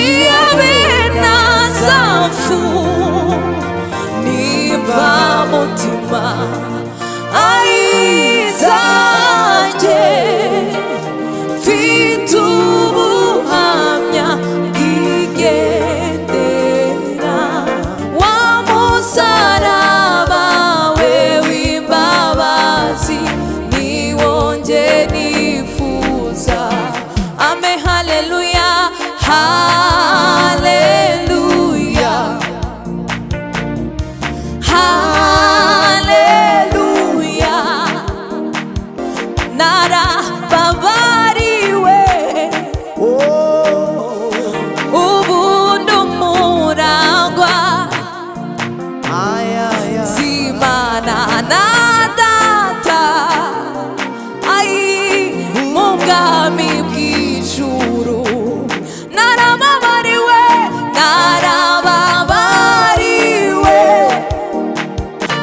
siabe nazafu nimba mutima aizanje fitu buhamya bwigendera wa musaraba wewe imbabazi niwonje nifuza ame haleluya haleluya haleluya narababariwe ubuntu murangwa zimana na data mu bwami bw'ijuru narababariwe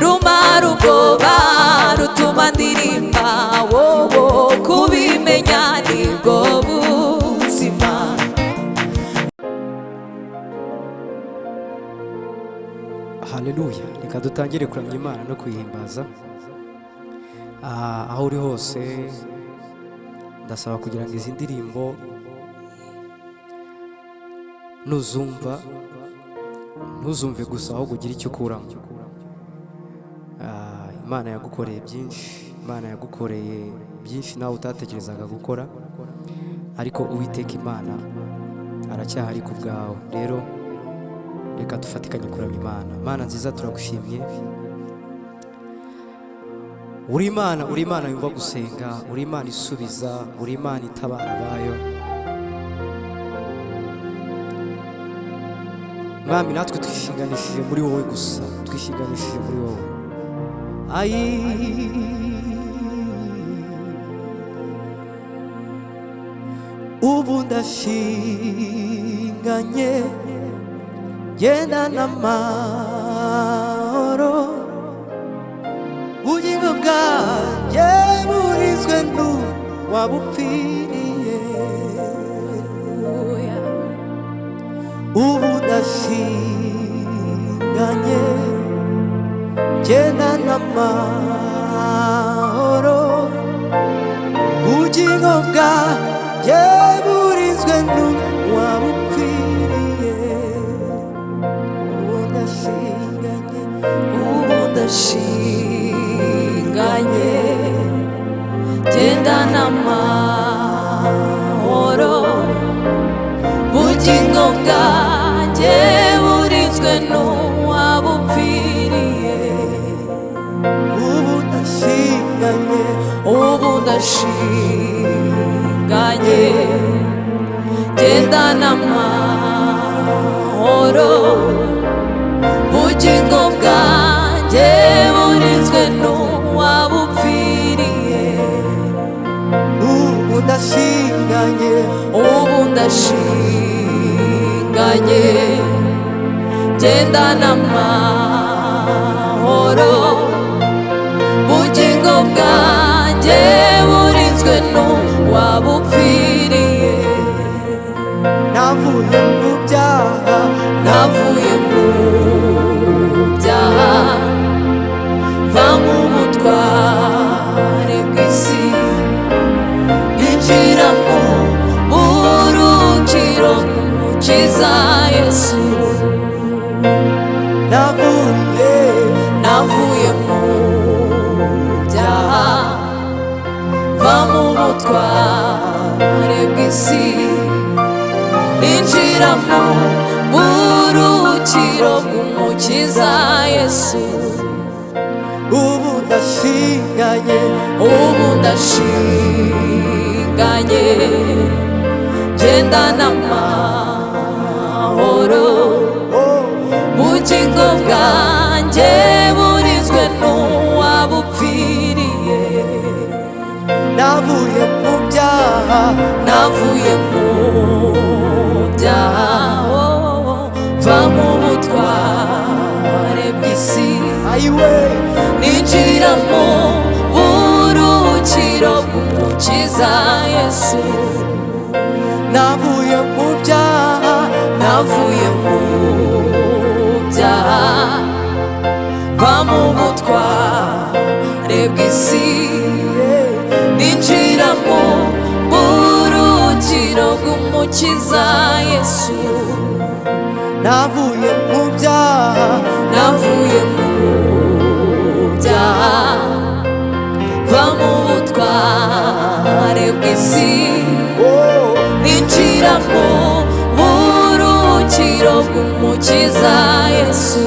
rumara ubwoba rutuma ndirimba wowo kubimenya nibwo buzima. Haleluya. Reka dutangire kuramya Imana no kuyihimbaza. Aho uri hose ndasaba kugira ngo izi ndirimbo ntuzumve gusa aho kugira icyo ukuramo. Imana yagukoreye byinshi, Imana yagukoreye byinshi nawe utatekerezaga gukora, ariko Uwiteka Imana aracyahari ku bwawe. Rero reka dufatikanye kuramya Imana. Imana nziza turagushimye. Uri Imana yumva gusenga, uri Imana isubiza, uri Imana itabara abayo. Mwami natwe twishinganishije muri wowe gusa, twishinganishije muri wowe. Ubu ndashinganye genda n'amahoro, ubugingo bwanjye burizwe n'uwabupfiriye. Ubu ndashinganye genda n'amahoro, ubugingo bwanjye burizwe n'uwabupfiriye. Ubu ndashinganye genda n'amahoro, ubugingo bwanjye burizwe n'uwabupfiriye. Ubu ndashinganye genda n'amahoro, ubugingo bwanjye burizwe n'uwabupfiriye. Ubu ndashinganye genda n'amahoro, ubugingo bwanjye burizwe n'uwabupfiriye. navuye mu byaha, va mu butware bw'isi, ninjira mu buruhukiro bw'Umukiza Yesu. Navuye mu byaha, va mu butware bw'isi, ninjira mu buruhukiro bw'Umukiza Yesu. Ubu ndashinganye genda n'amahoro, ubugingo bwanjye burizwe n'uwabupfiriye. navuye mu byaha, va mu butware bw'isi, ninjira mu buruhukiro bw'Umukiza Yesu. navuye mu byaha, bw'isi ninjira mu buruhukiro bw'umukiza Yesu. navuye mu byaha navuye mu byaha va mu butware bw'isi ninjira mu buruhukiro bw'umukiza Yesu.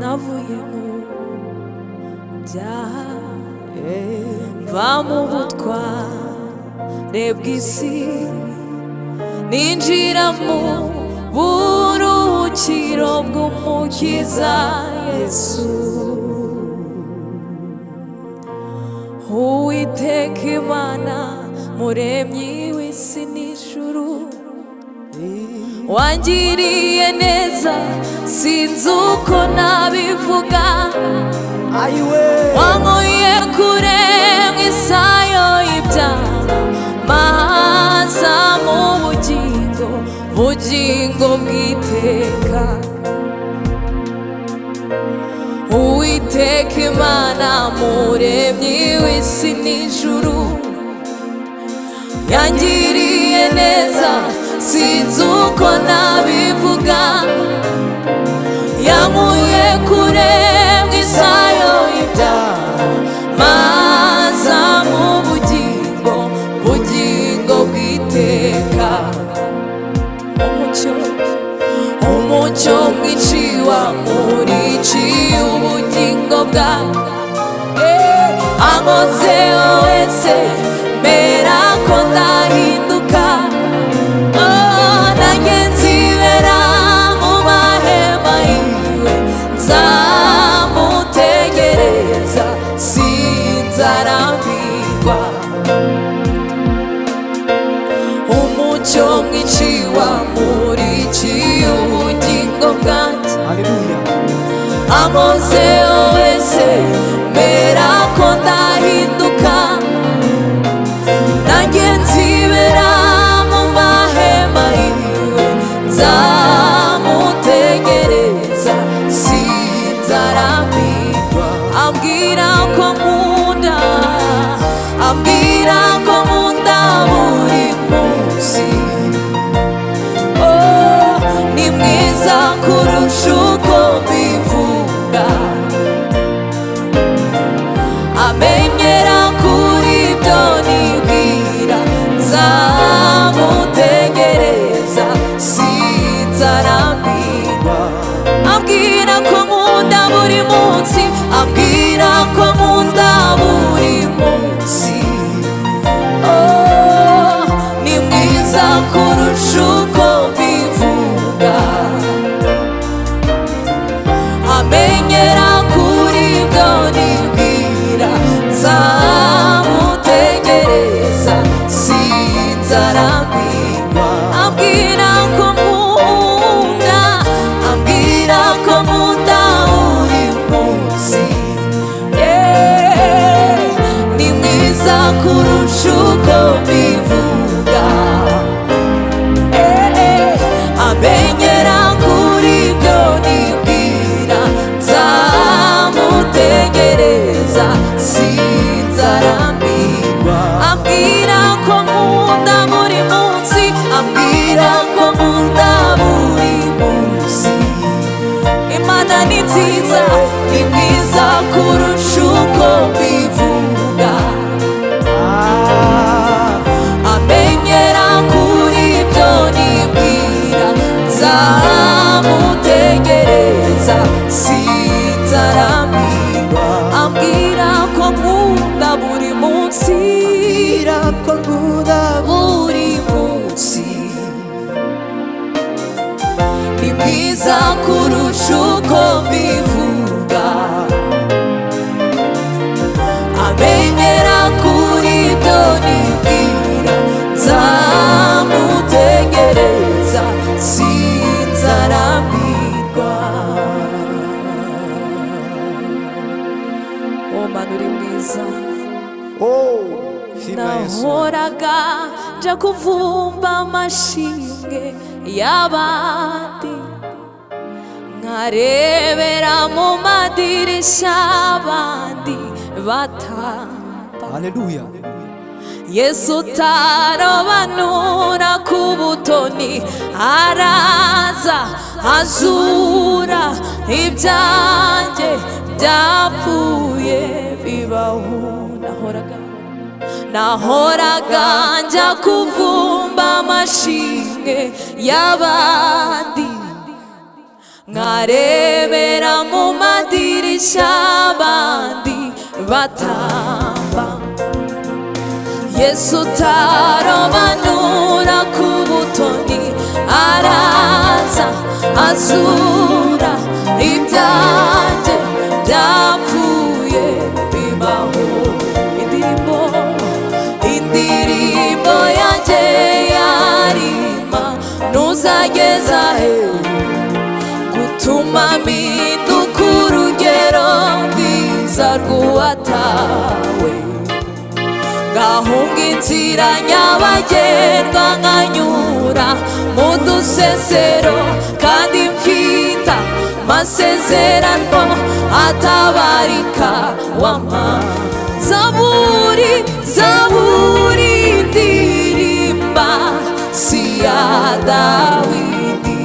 navuye mu byaha va mu butware bw'isi ninjira mu buruhukiro bw'umukiza Yesu. Uwiteka Imana muremyi w'isi n'ijuru wangiriye neza sinzi uko nabivuga, wankuye kure nk'isayo y'ibyaha maza mu bugingo bw'iteka. Uwiteka Imana muremyi w'isi n'ijuru yangiriye neza sinzi uko nabivuga, yankuye kure nk'isayo y'ibyaha maza mu bugingo bw'iteka. umucyo mwinshi wamurikiye ubugingo bwawe, ankozeho wese mera ko ndahinduka, nanjye nzibera mu mahema yiwe nzamutegereza sinzarambirwa. umucyo mwinshi wamurikiye ubugingo bwanjye, ankozeho wese mera ko ndahinduka, nanjye nzibera mu mahema yiwe nzamutegereza sinzarambirwa. ambwira ko nkunda, ambwira ko nkunda buri munsi, ni mwiza kurusha uko mbivuga, amenyera kuri ibyo nibwira nzamutegereza sinzarambirwa. ambwira ko nkunda buri munsi, ambwira ko nkunda buri munsi, ni mwiza kurusha uko mbivuga, amenyera kuri ibyo nibwira nzamutegereza sinzarambirwa. ambwira ko nkunda, ambwira ko nkunda buri munsi, ni mwiza kurusha uko mbivuga, amenyera kuri ibyo nibwira nzamutegereza sinzarambirwa. ambwira ko nkunda buri munsi, ambwira ko nkunda buri munsi, Imana ni nziza, ni mwiza kurusha uko mbivuga, amenyera kuri ibyo nibwira nzamutegereza sinzarambirwa. ambwira ko nkunda buri munsi, ambwira ko nkunda buri munsi, ni mwiza kurusha uko mbivuga, amenyera kuri ibyo nibwira nzamutegereza sinzarambirwa. Mana uri mwiza, nahoraga nja kuvumba amashimwe y'abandi nkarebera mu madirishya abandi batamba. Haleluya. Yesu utarobanura ku butoni araza azura ibyanjye byapfuye bibaho. Nahoraga njya kuvumba amashimwe y'abandi, nkarebera mu madirishya abandi batamba. Yesu utarobanura ku butoni araza azura ibyanjye byapfuye bibaho. Indirimbo yanjye yarima ntuzageza he gutuma mpinduka urugero rwiza rw'uwatawe. Ngahunga inzira nyabagendwa nkanyura mu dusesero, kandi mfita amasezerano atabarika wampaye. Zaburi, zaburi ndirimba si ya Dawidi,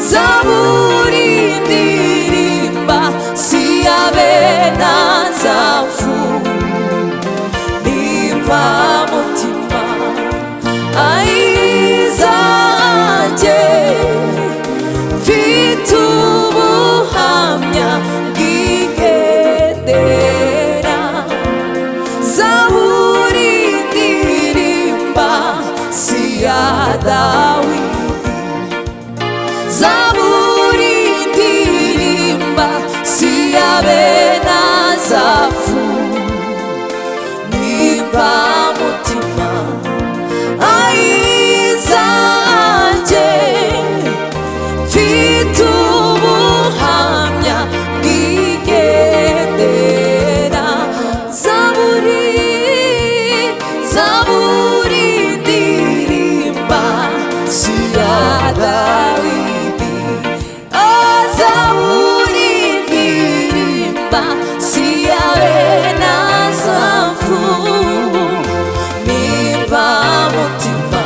zaburi ndirimba si ya Benazafu. Nimba mutima ayizanjye mfite ubuhamya bw'igendera. Zaburi ndirimba si ya Dawidi, zaburi ndirimba si ya Benazafu. Nimba mutima ayizanjye mfite ubuhamya bw'igendera. Zaburi ndirimba si ya Dawidi, zaburi ndirimba si ya Benazafu. Nimba mutima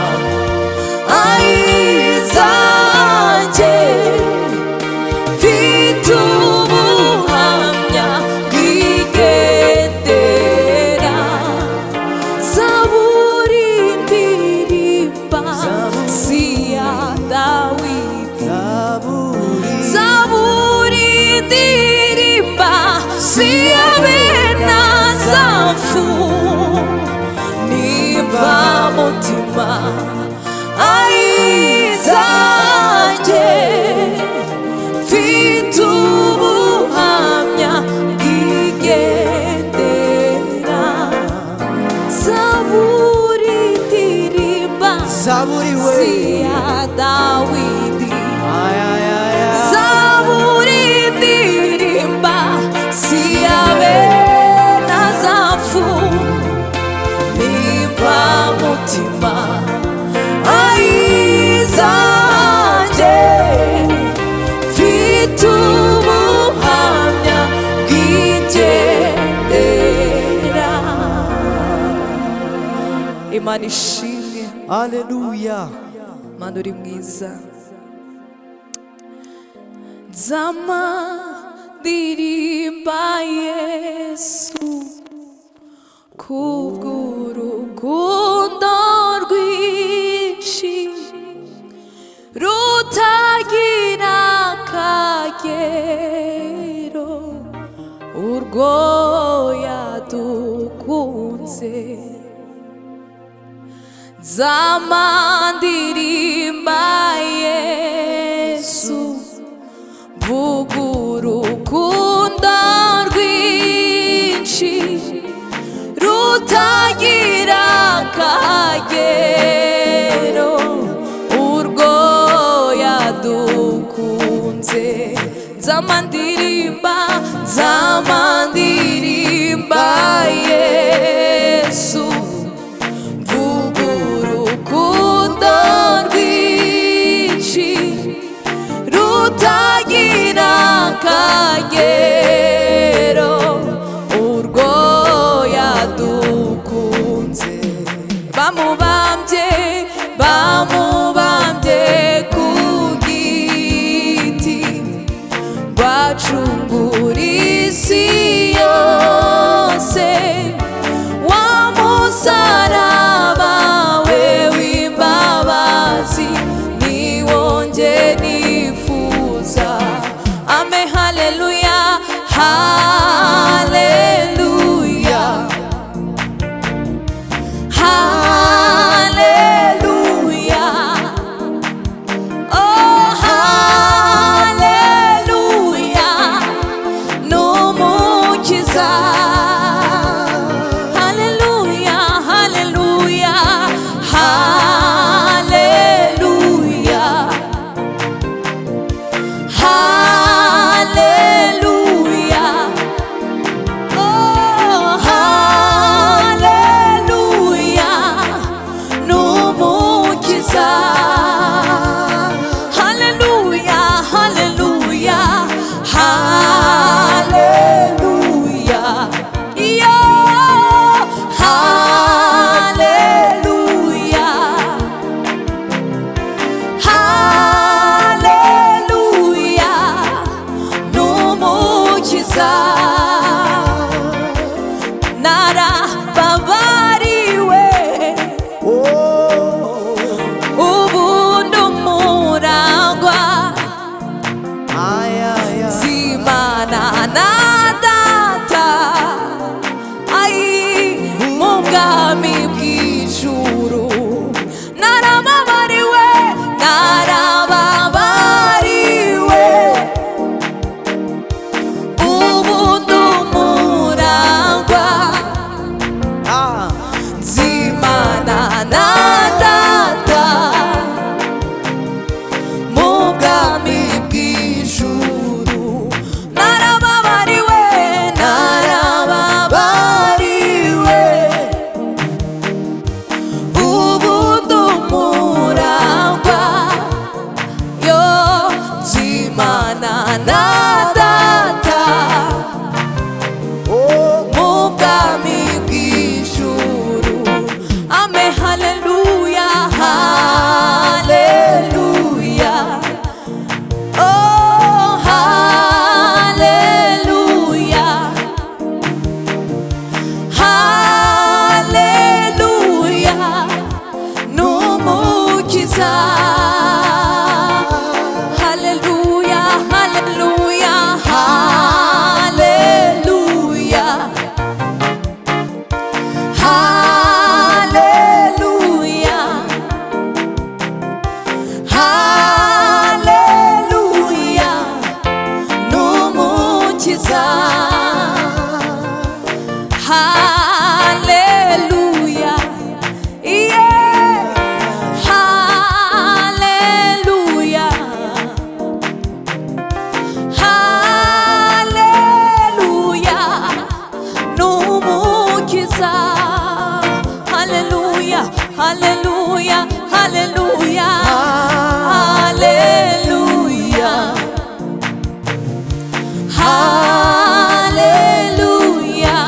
ayizanjye mfite ubuhamya bw'igendera. Zaburi ndirimba si ya Dawidi, zaburi ndirimba si ya Benazafu. Nimba mutima ayizanjye mfite ubuhamya bw'igendera. Zaburi ndirimba si ya Dawidi, zaburi ndirimba si ya Benazafu. Nimba mutima ayizanjye mfite ubuhamya bw'igendera. Imana ishimwe. Haleluya. Mana uri mwiza. Nzama ndirimba Yesu kubw'urukundo rwinshi rutagira akagero, urwo yadukunze. Nzama ndirimba Yesu mvuga urukundo rwinshi rutagira akagero, urwo yadukunze. Nzama ndirimba Yesu mvuga urukundo rwinshi rutagira Hallelujah, hallelujah, hallelujah, hallelujah. Oh, hallelujah, n'umukiza. Hallelujah, hallelujah, hallelujah. Yo, hallelujah, hallelujah, n'umukiza. Narababariwe ubundi umuragwa zimana na data ai mu bwami bw'ijuru. Narababariwe, narababariwe ubundi umuragwa zimana na data mu bwami bw'ijuru. Narababariwe, narababariwe ubundi umuragwa yo zimana na data mu bwami bw'ijuru. Amen, hallelujah, hallelujah. Oh, hallelujah, hallelujah, n'umukiza. Hallelujah, hallelujah, hallelujah, hallelujah, hallelujah, n'umukiza. Hallelujah, yeah, hallelujah, hallelujah, n'umukiza. Hallelujah, hallelujah, hallelujah, hallelujah, hallelujah,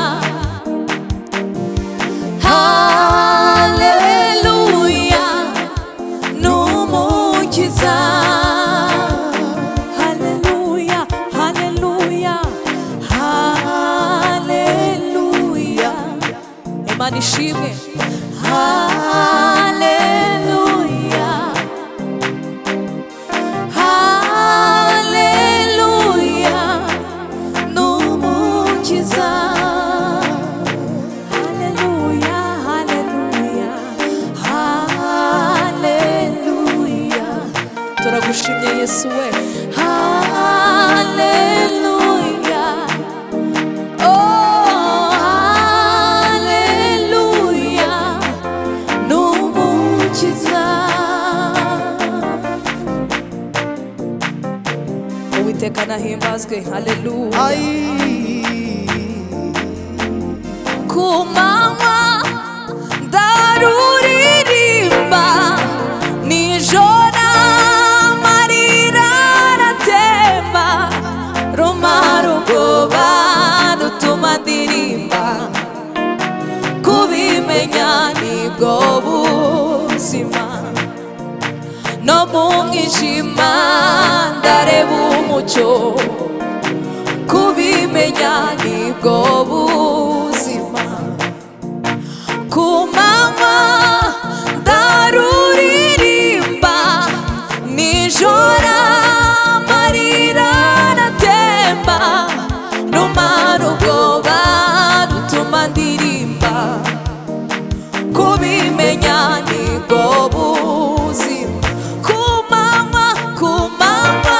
hallelujah, n'umukiza. Hallelujah, hallelujah, hallelujah. Imana ishimwe. Hallelujah, hallelujah, n'umukiza. Hallelujah, hallelujah, hallelujah. Turagushimye Yesu we. Hallelujah, oh, hallelujah, n'umukiza. Uwiteka nahimbazwe. Hallelujah. Ku manywa ndaruririmba, nijoro amarira aratemba. Rumara ubwoba rutuma ndirimba, kubimenya nibwo buzima. No mu mwijima ndareba umucyo, kubimenya nibwo buzima. Ku manywa ndaruririmba, nijoro amarira aratemba. Rumara ubwoba rutuma ndirimba, kubimenya nibwo buzima. Ku manywa, ku manywa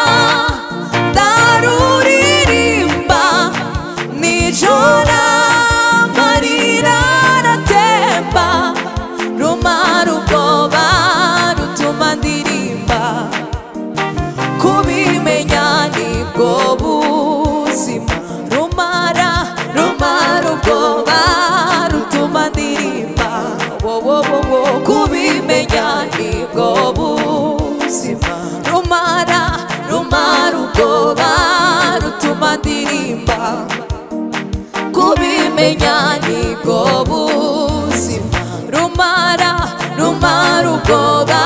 kubimenya nibwo buzima rumara ubwoba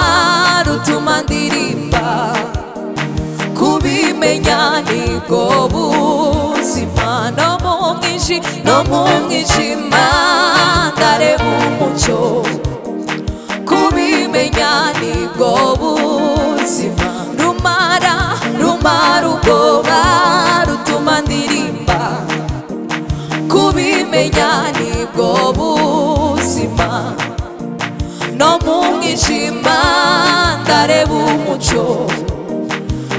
rutuma ndirimba kubimenya nibwo buzima no mu mwijima ndareba umucyo kubimenya nibwo buzima rumara ubwoba rutuma ndirimba kubimenya nibwo buzima no mu mwijima ndareba umucyo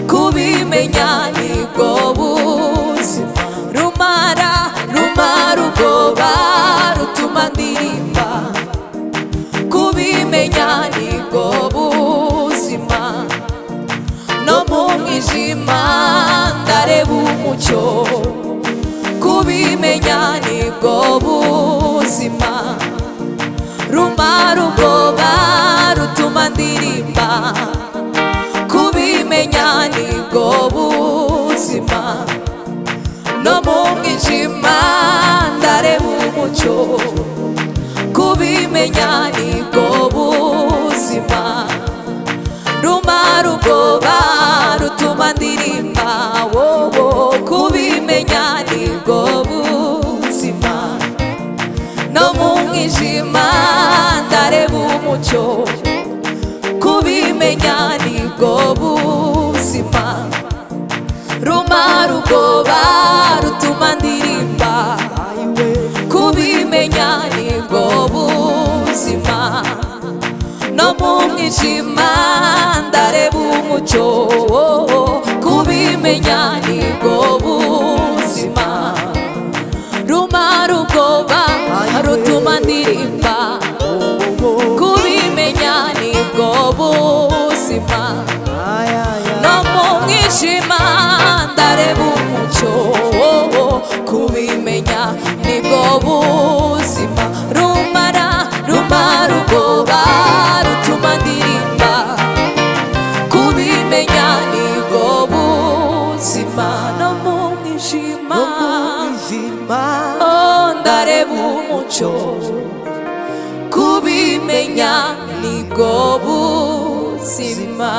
kubimenya nibwo buzima rumara ubwoba rutuma ndirimba kubimenya nibwo buzima no mu mwijima ndareba umucyo kubimenya nibwo buzima rumara ubwoba rutuma ndirimba kubimenya nibwo buzima no mu mwijima ndareba umucyo kubimenya nibwo buzima rumara ubwoba rutuma ndirimba wowo kubimenya nibwo buzima no mu mwijima ndareba umucyo kubimenya nibwo buzima rumara ubwoba rutuma ndirimba kubimenya nibwo buzima no mu mwijima ndareba umucyo kubimenya nibwo buzima rumara ubwoba rutuma ndirimba kubimenya nibwo buzima no mu mwijima ndareba umucyo kubimenya nibwo buzima rumara ubwoba rutuma ndirimba kubimenya nibwo buzima no mu mwijima ndareba umucyo kubimenya nibwo buzima.